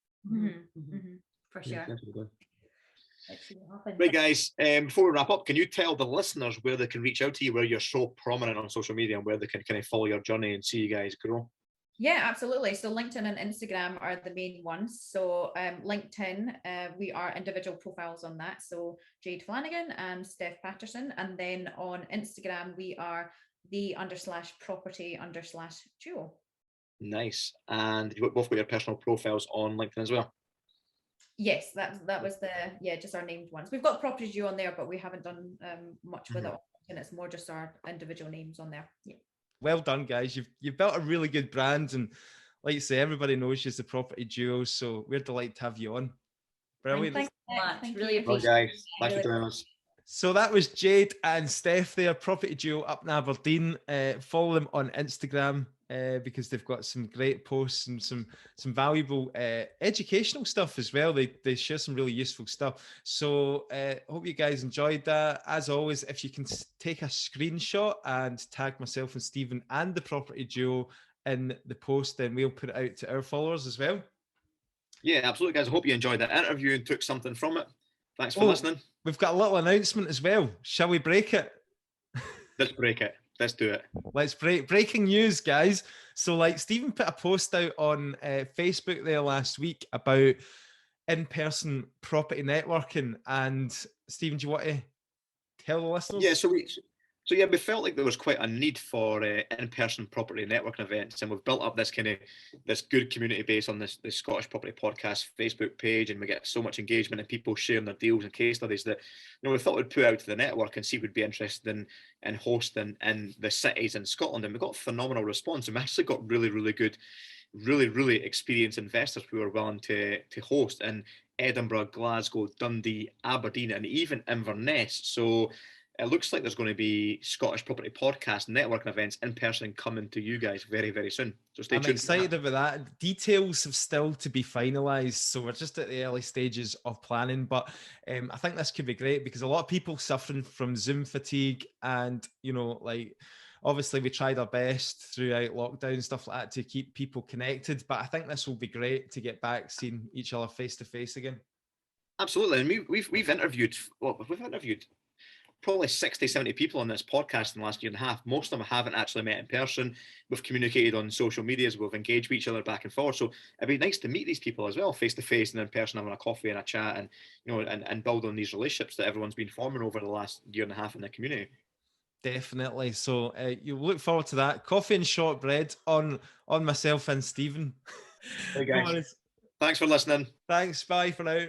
S4: For sure.
S1: Right, guys, before we wrap up, can you tell the listeners where they can reach out to you, where you're so prominent on social media, and where they can kind of follow your journey and see you guys grow?
S3: Yeah, absolutely. So LinkedIn and Instagram are the main ones. So LinkedIn, we are individual profiles on that. So Jade Flannigan and Stef Paterson. And then on Instagram, we are the_property_duo.
S1: Nice. And you've both got your personal profiles on LinkedIn as well?
S3: Yes, that was just our named ones. We've got property duo on there, but we haven't done much with it, and it's more just our individual names on there. Yeah.
S2: Well done, guys. You've built a really good brand, and like you say, everybody knows you're the property duo, so we're delighted to have you on. Brilliant.
S4: Thanks so much.
S3: Thank
S4: Really
S3: you.
S1: Well,
S4: appreciate
S1: guys, thanks for joining us.
S2: So that was Jade and Steph there, property duo up in Aberdeen. Follow them on Instagram because they've got some great posts and some valuable educational stuff as well. They share some really useful stuff. So hope you guys enjoyed that. As always, if you can take a screenshot and tag myself and Stephen and the property duo in the post, then we'll put it out to our followers as well.
S1: Yeah, absolutely, guys. I hope you enjoyed that interview and took something from it. Thanks for listening.
S2: We've got a little announcement as well. Shall we break it?
S1: Let's break it. Let's do it.
S2: Let's breaking news, guys. So, like, Stephen put a post out on Facebook there last week about in-person property networking. And Stephen, do you want to tell the listeners?
S1: Yeah, so we felt like there was quite a need for in-person property networking events, and we've built up this good community base on the Scottish Property Podcast Facebook page, and we get so much engagement and people sharing their deals and case studies that we thought we'd put out to the network and see if we'd be interested in hosting in the cities in Scotland, and we got phenomenal response, and we actually got really good, really experienced investors who were willing to host in Edinburgh, Glasgow, Dundee, Aberdeen, and even Inverness. So it looks like there's going to be Scottish Property Podcast networking events in person coming to you guys very soon. So stay tuned.
S2: I'm excited about that. Details have still to be finalised, so we're just at the early stages of planning. But I think this could be great because a lot of people suffering from Zoom fatigue, and obviously we tried our best throughout lockdown and stuff like that to keep people connected. But I think this will be great to get back seeing each other face to face again.
S1: Absolutely, and we've interviewed probably 60, 70 people on this podcast in the last year and a half. Most of them haven't actually met in person. We've communicated on social medias. We've engaged with each other back and forth. So it'd be nice to meet these people as well, face to face and in person, having a coffee and a chat, and and build on these relationships that everyone's been forming over the last year and a half in the community.
S2: Definitely. So you look forward to that. Coffee and shortbread on myself and Stephen.
S1: Hey guys, thanks for listening.
S2: Thanks. Bye for now.